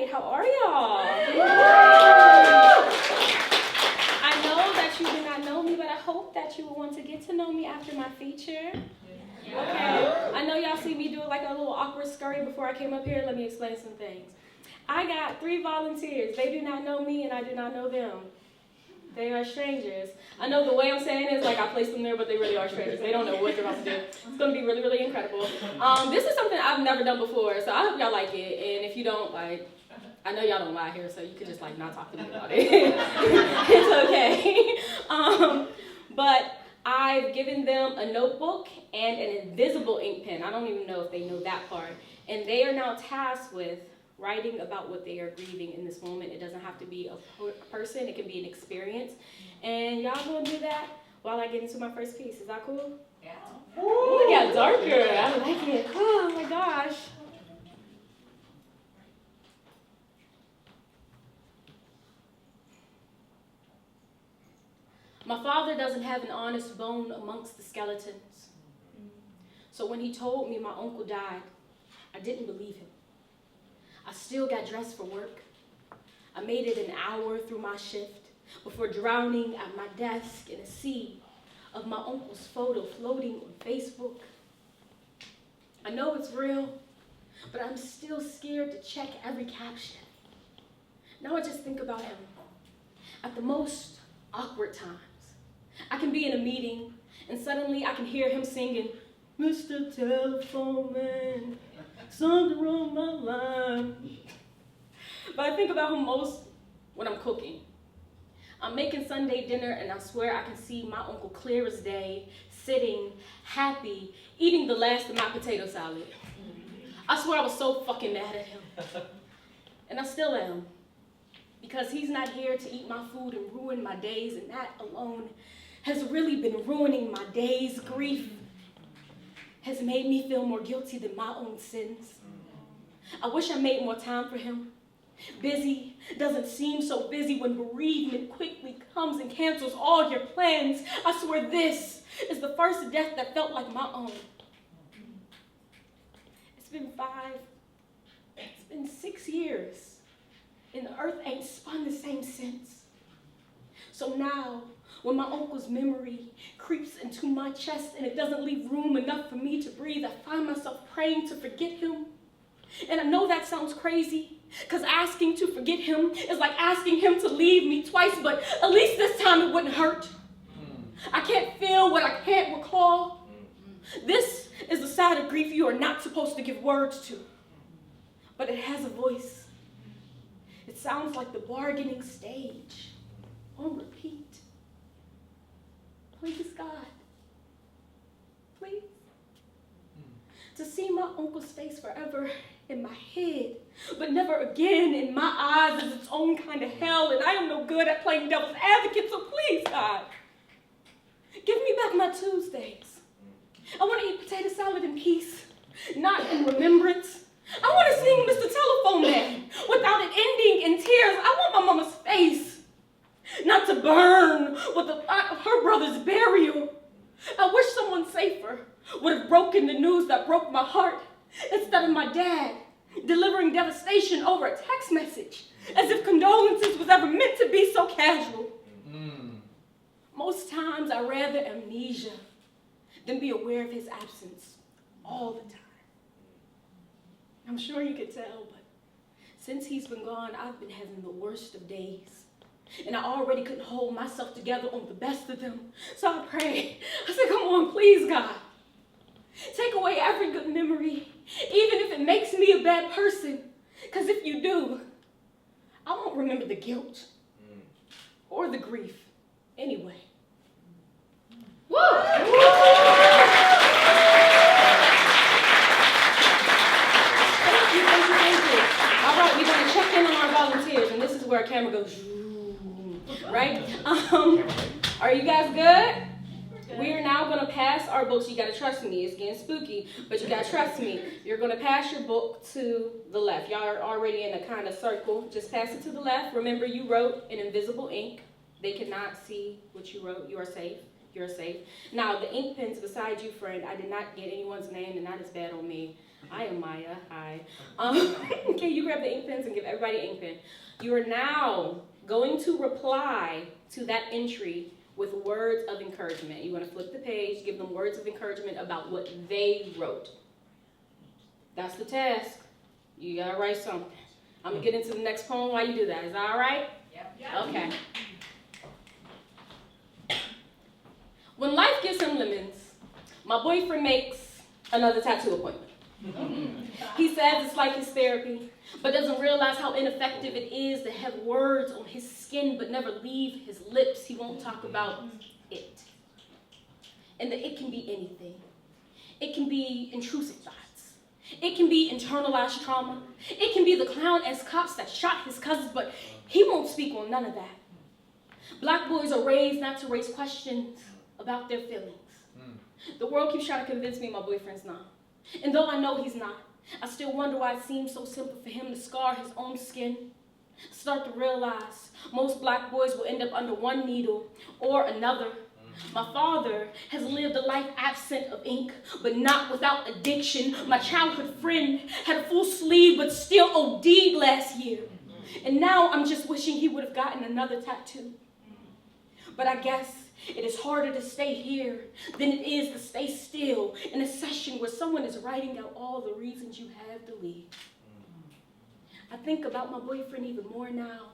right, how are y'all? I know that you do not know me, but I hope that you will want to get to know me after my feature. Okay, I know y'all see me do like a little awkward scurry before I came up here. Let me explain some things. I got 3 volunteers. They do not know me and I do not know them. They are strangers. I know the way I'm saying it is like I placed them there, but they really are strangers. They don't know what they're about to do. It's going to be really, really incredible. This is something I've never done before, so I hope y'all like it. And if you don't, like, I know y'all don't lie here, so you could just like not talk to me about it. It's okay. But I've given them a notebook and an invisible ink pen. I don't even know if they know that part. And they are now tasked with writing about what they are grieving in this moment. It doesn't have to be a person, it can be an experience. And y'all gonna do that while I get into my first piece. Is that cool? Yeah. Ooh, it got darker. I like it. Oh my gosh. My father doesn't have an honest bone amongst the skeletons. So when he told me my uncle died, I didn't believe him. I still got dressed for work. I made it an hour through my shift before drowning at my desk in a sea of my uncle's photo floating on Facebook. I know it's real, but I'm still scared to check every caption. Now I just think about him. At the most awkward times, I can be in a meeting and suddenly I can hear him singing, "Mr. Telephone Man, something wrong my line." But I think about him most when I'm cooking. I'm making Sunday dinner and I swear I can see my uncle clear as day, sitting, happy, eating the last of my potato salad. I swear I was so fucking mad at him. And I still am. Because he's not here to eat my food and ruin my days, and that alone has really been ruining my days. Grief has made me feel more guilty than my own sins. I wish I made more time for him. Busy doesn't seem so busy when bereavement quickly comes and cancels all your plans. I swear this is the first death that felt like my own. It's been 6 years, and the earth ain't spun the same since. So now, when my uncle's memory creeps into my chest and it doesn't leave room enough for me to breathe, I find myself praying to forget him. And I know that sounds crazy, because asking to forget him is like asking him to leave me twice, but at least this time it wouldn't hurt. I can't feel what I can't recall. This is the side of grief you are not supposed to give words to, but it has a voice. It sounds like the bargaining stage on repeat. Please, God, please. To see my uncle's face forever in my head, but never again in my eyes is its own kind of hell, and I am no good at playing devil's advocate, so please, God, give me back my Tuesdays. I want to eat potato salad in peace, not in remembrance. I want to sing Mr. Telephone Man without it ending in tears. I want my mama's face, not to burn with the thought of her brother's burial. I wish someone safer would have broken the news that broke my heart instead of my dad delivering devastation over a text message, as if condolences was ever meant to be so casual. Most times I'd rather amnesia than be aware of his absence all the time. I'm sure you could tell, but since he's been gone, I've been having the worst of days. And I already couldn't hold myself together on the best of them. So I prayed. I said, come on, please, God. Take away every good memory, even if it makes me a bad person. Because if you do, I won't remember the guilt or the grief anyway. Woo! Thank you. All right, we're going to check in on our volunteers, and this is where our camera goes, right? Are you guys good? We are now going to pass our books. You got to trust me. It's getting spooky, but you got to trust me. You're going to pass your book to the left. Y'all are already in a kind of circle. Just pass it to the left. Remember, you wrote in invisible ink. They cannot see what you wrote. You are safe. You're safe. Now, the ink pen's beside you, friend. I did not get anyone's name, and that is bad on me. I am Maya. Hi. Okay, you grab the ink pens and give everybody an ink pen. You are now going to reply to that entry with words of encouragement. You want to flip the page, give them words of encouragement about what they wrote. That's the task. You gotta write something. I'm gonna get into the next poem while you do that. Is that all right? Yep. Okay. When life gives him lemons, my boyfriend makes another tattoo appointment. He says it's like his therapy, but doesn't realize how ineffective it is to have words on his skin but never leave his lips. He won't talk about it. And that it can be anything. It can be intrusive thoughts. It can be internalized trauma. It can be the clown-ass cops that shot his cousins, but he won't speak on none of that. Black boys are raised not to raise questions about their feelings. The world keeps trying to convince me my boyfriend's not. And though I know he's not, I still wonder why it seems so simple for him to scar his own skin. Start to realize most black boys will end up under one needle or another. My father has lived a life absent of ink, but not without addiction. My childhood friend had a full sleeve, but still OD'd last year. And now I'm just wishing he would have gotten another tattoo. But I guess it is harder to stay here than it is to stay still in a session where someone is writing out all the reasons you have to leave. I think about my boyfriend even more now.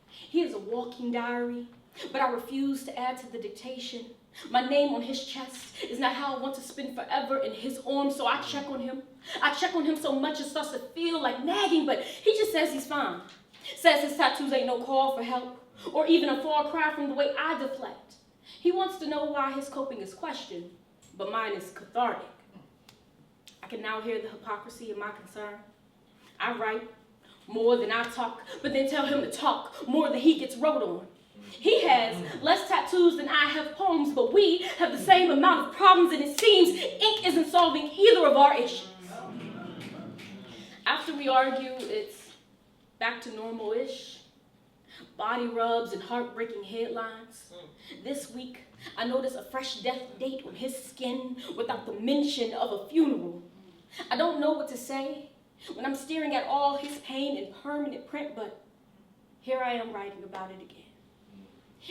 He is a walking diary, but I refuse to add to the dictation. My name on his chest is not how I want to spend forever in his arms, so I check on him. I check on him so much it starts to feel like nagging, but he just says he's fine. Says his tattoos ain't no call for help, or even a far cry from the way I deflect. He wants to know why his coping is questioned, but mine is cathartic. I can now hear the hypocrisy in my concern. I write more than I talk, but then tell him to talk more than he gets wrote on. He has less tattoos than I have poems, but we have the same amount of problems, and it seems ink isn't solving either of our issues. After we argue, it's back to normal-ish. Body rubs and heartbreaking headlines. This week, I noticed a fresh death date on his skin without the mention of a funeral. I don't know what to say when I'm staring at all his pain in permanent print, but here I am writing about it again.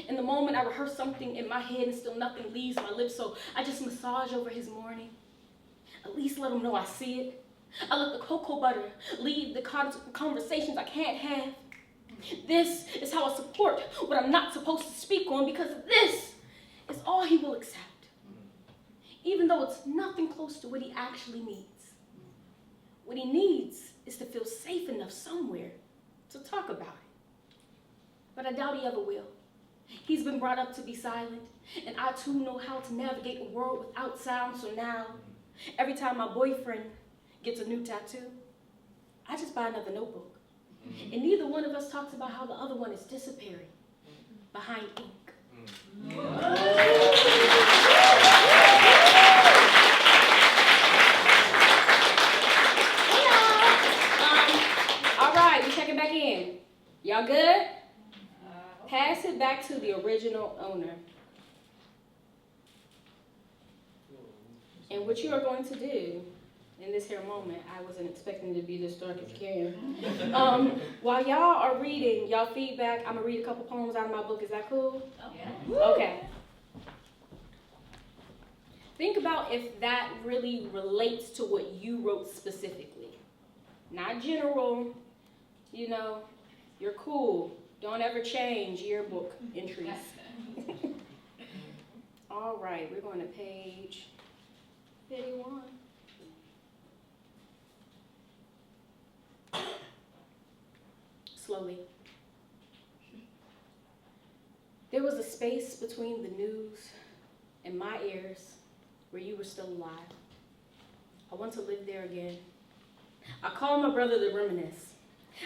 In the moment, I rehearse something in my head and still nothing leaves my lips, so I just massage over his mourning. At least let him know I see it. I let the cocoa butter lead the conversations I can't have. This is how I support what I'm not supposed to speak on, because this is all he will accept, even though it's nothing close to what he actually needs. What he needs is to feel safe enough somewhere to talk about it. But I doubt he ever will. He's been brought up to be silent, and I too know how to navigate a world without sound, so now, every time my boyfriend gets a new tattoo, I just buy another notebook. And neither one of us talks about how the other one is disappearing behind ink. All right, we checking back in. Y'all good? Pass it back to the original owner. And what you are going to do in this here moment, I wasn't expecting to be this dark as Karen. While y'all are reading, y'all feedback, I'm gonna read a couple poems out of my book. Is that cool? Yeah. Okay. Think about if that really relates to what you wrote specifically. Not general, you know, you're cool. Don't ever change yearbook entries. All right, we're going to page 51. Slowly. There was a space between the news and my ears where you were still alive. I want to live there again. I call my brother to reminisce.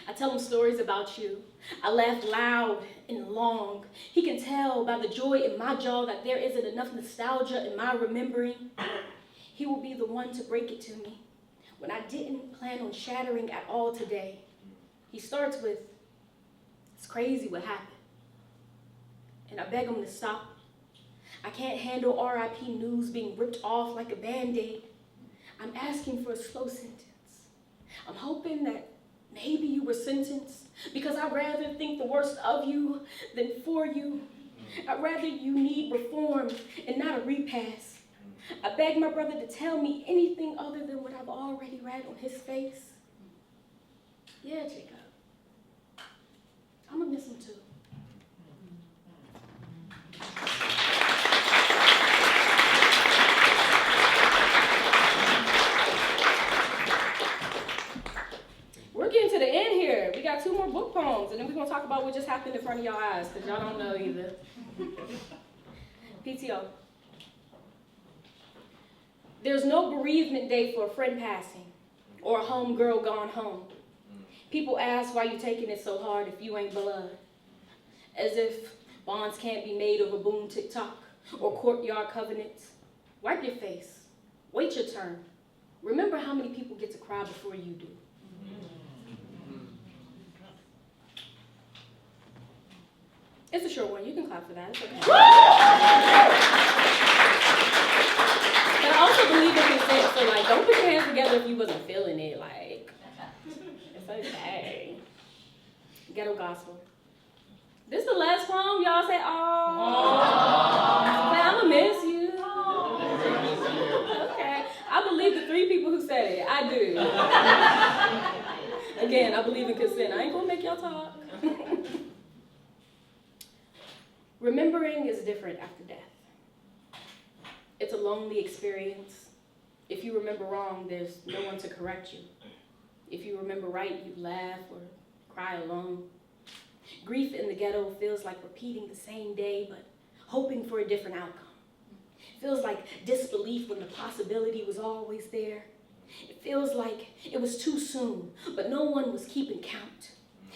I tell him stories about you. I laugh loud and long. He can tell by the joy in my jaw that there isn't enough nostalgia in my remembering. He will be the one to break it to me when I didn't plan on shattering at all today. He starts with, "It's crazy what happened." And I beg him to stop. I can't handle RIP news being ripped off like a Band-Aid. I'm asking for a slow sentence. I'm hoping that maybe you were sentenced because I'd rather think the worst of you than for you. I'd rather you need reform and not a repass. I beg my brother to tell me anything other than what I've already read on his face. Yeah, Jacob. I'm gonna miss him too. We're getting to the end here. We got 2 more book poems, and then we're gonna talk about what just happened in front of y'all eyes, because y'all don't know either. PTO. There's no bereavement day for a friend passing or a home girl gone home. People ask why you taking it so hard if you ain't blood. As if bonds can't be made over boom tick-tock or courtyard covenants. Wipe your face. Wait your turn. Remember how many people get to cry before you do. It's a short one. You can clap for that. It's okay. But I also believe in consent. So, like, don't put your hands together if you wasn't feeling it. Like, it's okay. Ghetto gospel. This is the last poem. Y'all say, oh. I'm going to miss you. Okay. I believe the 3 people who said it. I do. Again, I believe in consent. I ain't going to make y'all talk. Remembering is different after death. It's a lonely experience. If you remember wrong, there's no one to correct you. If you remember right, you laugh or cry alone. Grief in the ghetto feels like repeating the same day, but hoping for a different outcome. It feels like disbelief when the possibility was always there. It feels like it was too soon, but no one was keeping count.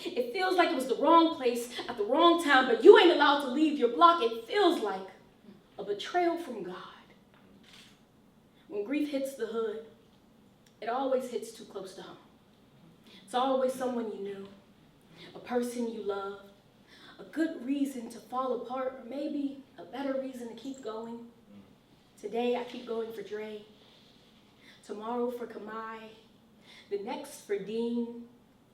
It feels like it was the wrong place at the wrong time, but you ain't allowed to leave your block. It feels like a betrayal from God. When grief hits the hood, it always hits too close to home. It's always someone you knew, a person you loved, a good reason to fall apart, or maybe a better reason to keep going. Today, I keep going for Dre. Tomorrow for Kamai. The next for Dean.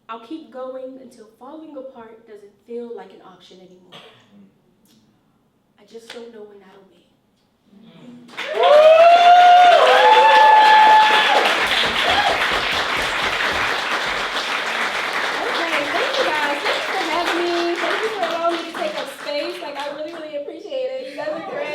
I'll keep going until falling apart doesn't feel like an option anymore. I just don't know when that'll be. Okay, thank you guys. Thank you for having me. Thank you for allowing me to take up space. Like, I really, really appreciate it. You guys are great.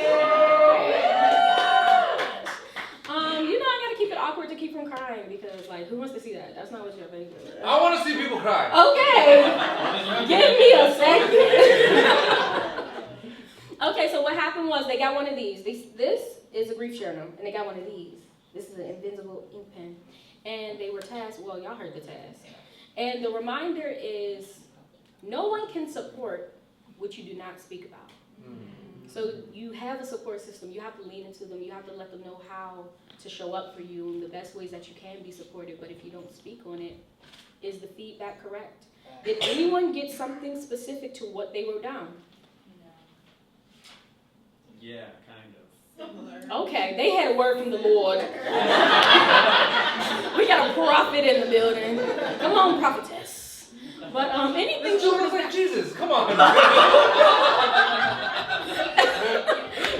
You know, I gotta keep it awkward to keep from crying because, like, who wants to see that? That's not what you're favorite. I want to see people cry. Okay, give me a second. Okay, so what happened was they got one of these. This is a grief journal, and they got one of these. This is an invisible ink pen, and they were tasked. Well, y'all heard the task, and the reminder is no one can support what you do not speak about. So you have a support system. You have to lean into them. You have to let them know how to show up for you in the best ways that you can be supported. But if you don't speak on it, is the feedback correct? Did anyone get something specific to what they wrote down? Yeah, kind of. Okay, they had a word from the Lord. We got a prophet in the building. Come on, prophetess. But anything This dude is like Jesus. Come on.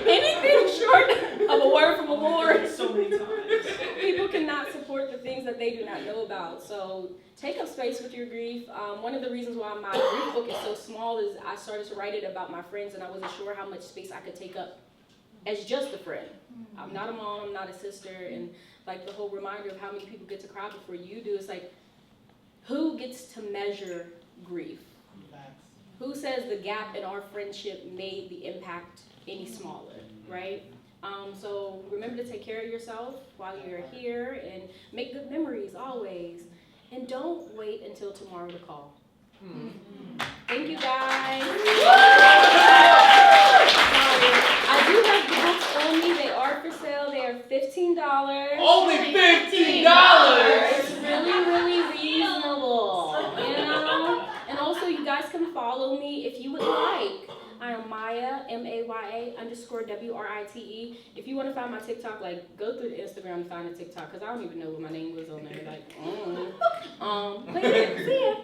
Anything short of a word from the Lord. So many times. People cannot support the things that they do not know about. So take up space with your grief. One of the reasons why my grief book is so small is I started to write it about my friends, and I wasn't sure how much space I could take up as just a friend. I'm not a mom, I'm not a sister, and like the whole reminder of how many people get to cry before you do, it's like, who gets to measure grief? Who says the gap in our friendship made the impact any smaller, right? So remember to take care of yourself while you're here and make good memories always. And don't wait until tomorrow to call. Thank you guys. I do have the books on me. They are for sale. They are $15. Only $15. It's really, really reasonable, you know? And also, you guys can follow me if you would like. I am Maya, MAYA_WRITE. If you want to find my TikTok, like, go through the Instagram to find the TikTok, because I don't even know what my name was on there. Like, but yeah, see ya.